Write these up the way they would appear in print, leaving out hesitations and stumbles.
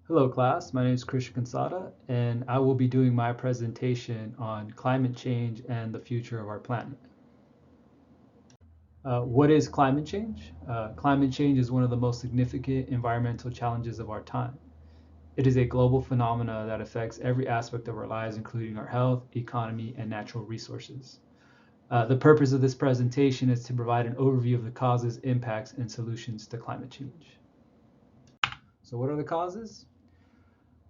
Hello class, my name is Krishna Kansada and I will be doing my presentation on climate change and the future of our planet. What is climate change? Climate change is one of the most significant environmental challenges of our time. It is a global phenomena that affects every aspect of our lives, including our health, economy, and natural resources. The purpose of this presentation is to provide an overview of the causes, impacts, and solutions to climate change. So what are the causes?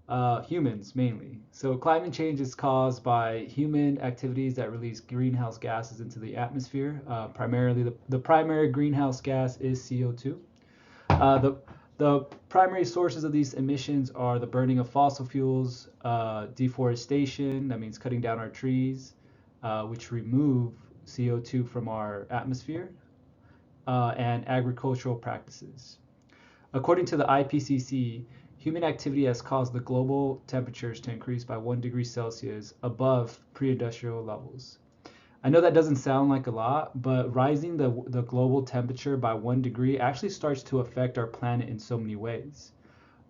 Humans mainly. So climate change is caused by human activities that release greenhouse gases into the atmosphere. Primarily, the primary greenhouse gas is CO2. The primary sources of these emissions are the burning of fossil fuels, deforestation, that means cutting down our trees, which remove CO2 from our atmosphere, and agricultural practices. According to the IPCC, human activity has caused the global temperatures to increase by 1 degree Celsius above pre-industrial levels. I know that doesn't sound like a lot, but rising the global temperature by 1 degree actually starts to affect our planet in so many ways.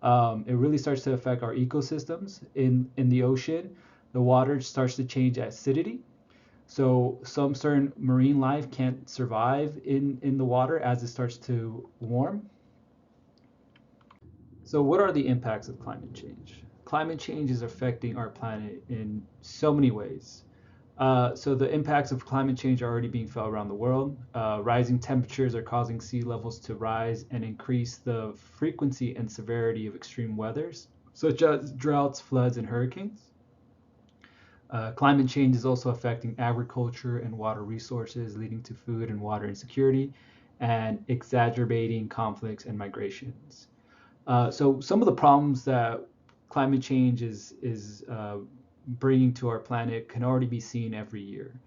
It really starts to affect our ecosystems in the ocean. The water starts to change acidity. So some certain marine life can't survive in the water as it starts to warm. So, what are the impacts of climate change? Climate change is affecting our planet in so many ways. So, the impacts of climate change are already being felt around the world. Rising temperatures are causing sea levels to rise and increase the frequency and severity of extreme weathers, such as droughts, floods, and hurricanes. Climate change is also affecting agriculture and water resources, leading to food and water insecurity and exacerbating conflicts and migrations. So some of the problems that climate change is bringing to our planet can already be seen every year.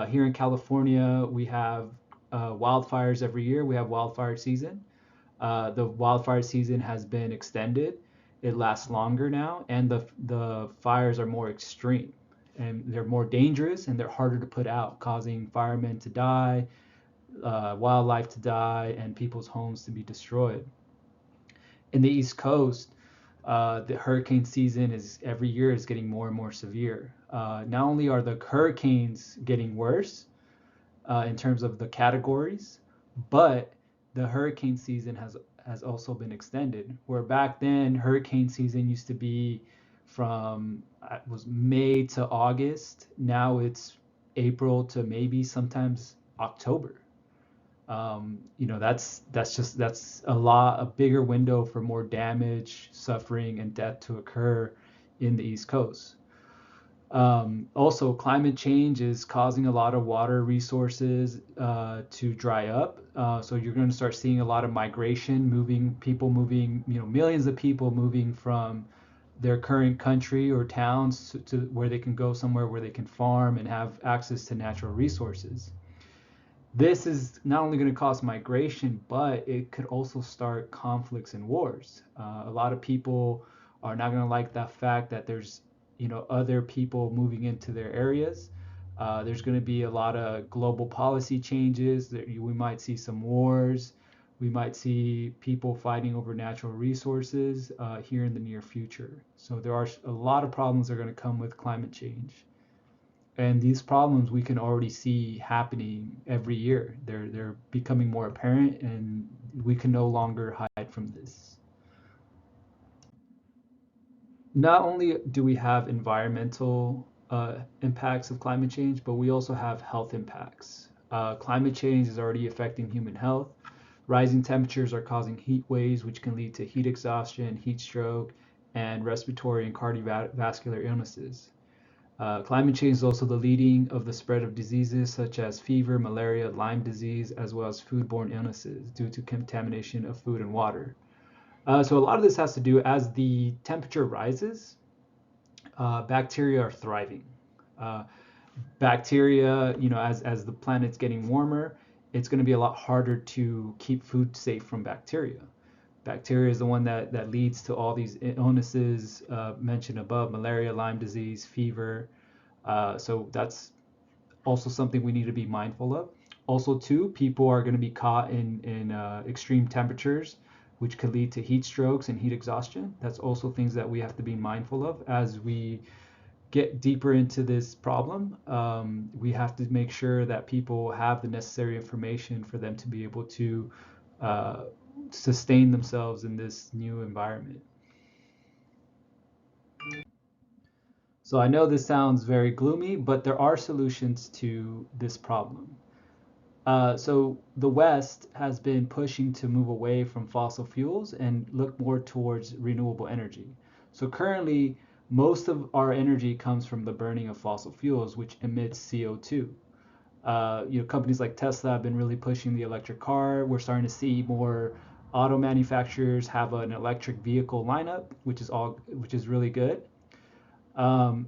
Here in California, we have wildfires every year. We have wildfire season. The wildfire season has been extended. It lasts longer now, and the fires are more extreme, and they're more dangerous, and they're harder to put out, causing firemen to die, wildlife to die, and people's homes to be destroyed. In the East Coast, the hurricane season is every year is getting more and more severe. Not only are the hurricanes getting worse in terms of the categories, but the hurricane season has also been extended. Where back then hurricane season used to be from was May to August. Now it's April to maybe sometimes October. That's a bigger window for more damage, suffering, and death to occur in the East Coast. Also, climate change is causing a lot of water resources to dry up. So you're going to start seeing a lot of migration, people moving, millions of people moving from their current country or towns to where they can go somewhere where they can farm and have access to natural resources. This is not only going to cause migration, but it could also start conflicts and wars. A lot of people are not going to like the fact that there's, other people moving into their areas. There's going to be a lot of global policy changes. We might see some wars. We might see people fighting over natural resources here in the near future. So there are a lot of problems that are going to come with climate change. And these problems we can already see happening every year. They're becoming more apparent, and we can no longer hide from this. Not only do we have environmental impacts of climate change, but we also have health impacts. Climate change is already affecting human health. Rising temperatures are causing heat waves, which can lead to heat exhaustion, heat stroke, and respiratory and cardiovascular illnesses. Climate change is also the leading of the spread of diseases such as fever, malaria, Lyme disease, as well as foodborne illnesses due to contamination of food and water. So a lot of this has to do as the temperature rises, bacteria are thriving. Uh, Bacteria, as the planet's getting warmer, it's going to be a lot harder to keep food safe from bacteria. Bacteria is the one that leads to all these illnesses mentioned above: malaria, Lyme disease, fever. So that's also something we need to be mindful of. Also, too, people are going to be caught in extreme temperatures. which could lead to heat strokes and heat exhaustion. That's also things that we have to be mindful of as we get deeper into this problem. We have to make sure that people have the necessary information for them to be able to uh, sustain themselves in this new environment. So I know this sounds very gloomy, but there are solutions to this problem. So the West has been pushing to move away from fossil fuels and look more towards renewable energy. So currently, most of our energy comes from the burning of fossil fuels, which emits CO2. Companies like Tesla have been really pushing the electric car. We're starting to see more auto manufacturers have an electric vehicle lineup, which is really good.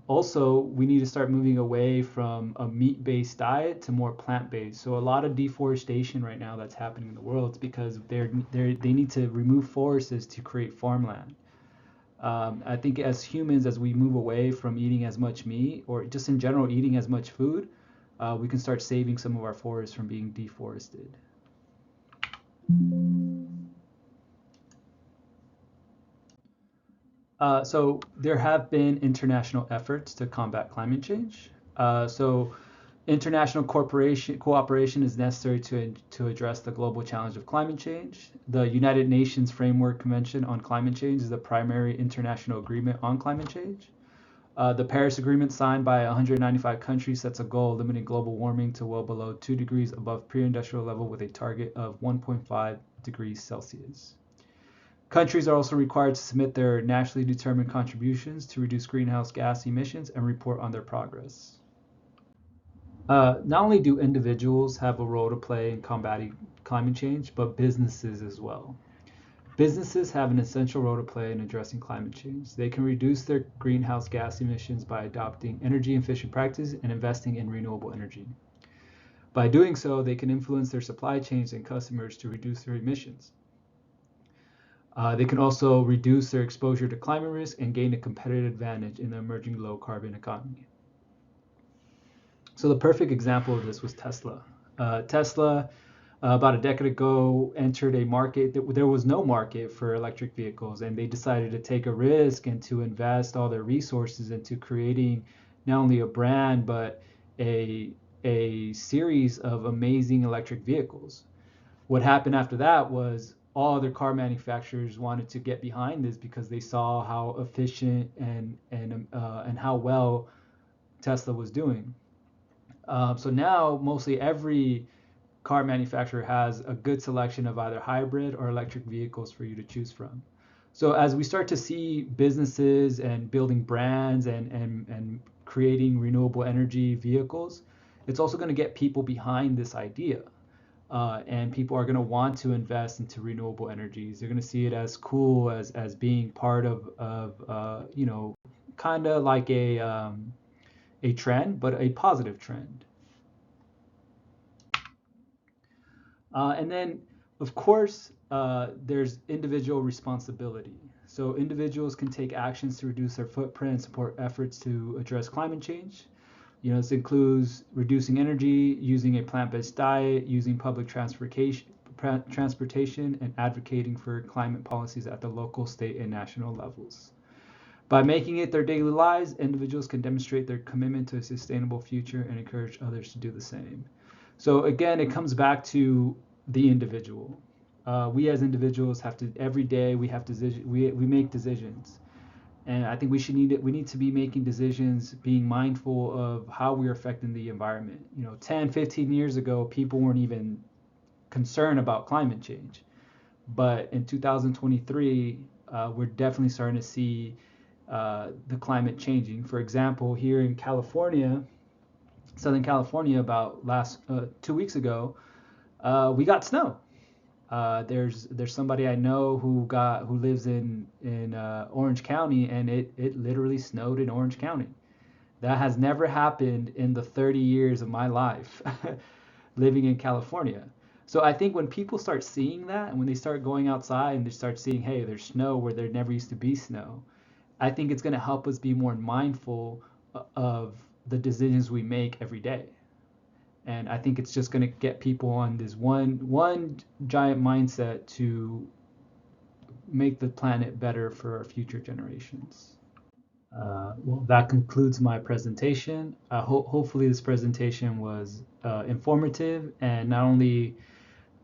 Also, we need to start moving away from a meat-based diet to more plant-based. So a lot of deforestation right now that's happening in the world is because they need to remove forests to create farmland. I think as humans, as we move away from eating as much meat or just in general eating as much food, we can start saving some of our forests from being deforested. So there have been international efforts to combat climate change. So international cooperation is necessary to address the global challenge of climate change. The United Nations Framework Convention on Climate Change is the primary international agreement on climate change. The Paris Agreement, signed by 195 countries, sets a goal limiting global warming to well below 2 degrees above pre-industrial level with a target of 1.5 degrees Celsius. Countries are also required to submit their nationally determined contributions to reduce greenhouse gas emissions and report on their progress. Not only do individuals have a role to play in combating climate change, but businesses as well. Businesses have an essential role to play in addressing climate change. They can reduce their greenhouse gas emissions by adopting energy efficient practices and investing in renewable energy. By doing so, they can influence their supply chains and customers to reduce their emissions. They can also reduce their exposure to climate risk and gain a competitive advantage in the emerging low carbon economy. So the perfect example of this was Tesla. Tesla, about a decade ago, entered a market that there was no market for electric vehicles, and they decided to take a risk and to invest all their resources into creating not only a brand but a series of amazing electric vehicles. What happened after that was all other car manufacturers wanted to get behind this because they saw how efficient and how well Tesla was doing. So now mostly every car manufacturer has a good selection of either hybrid or electric vehicles for you to choose from. So as we start to see businesses and building brands and creating renewable energy vehicles, it's also going to get people behind this idea. And people are going to want to invest into renewable energies. They're going to see it as cool as being part of kind of like a trend, but a positive trend. And then, of course, there's individual responsibility. So individuals can take actions to reduce their footprint and support efforts to address climate change. This includes reducing energy, using a plant-based diet, using public transportation, and advocating for climate policies at the local, state, and national levels. By making it their daily lives, individuals can demonstrate their commitment to a sustainable future and encourage others to do the same. So again, it comes back to the individual. We as individuals have to every day we make decisions, and I think we need to be making decisions, being mindful of how we're affecting the environment. 10, 15 years ago, people weren't even concerned about climate change, but in 2023, we're definitely starting to see the climate changing. For example, here in California, Southern California, about 2 weeks ago, we got snow. There's somebody I know who lives in Orange County, and it literally snowed in Orange County. That has never happened in the 30 years of my life living in California. So I think when people start seeing that, and when they start going outside and they start seeing, hey, there's snow where there never used to be snow, I think it's going to help us be more mindful of the decisions we make every day. And I think it's just going to get people on this one giant mindset to make the planet better for our future generations. Well, that concludes my presentation. Hopefully this presentation was informative and not only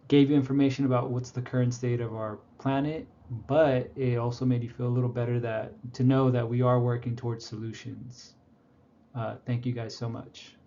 gave you information about what's the current state of our planet, but it also made you feel a little better that to know that we are working towards solutions. Thank you guys so much.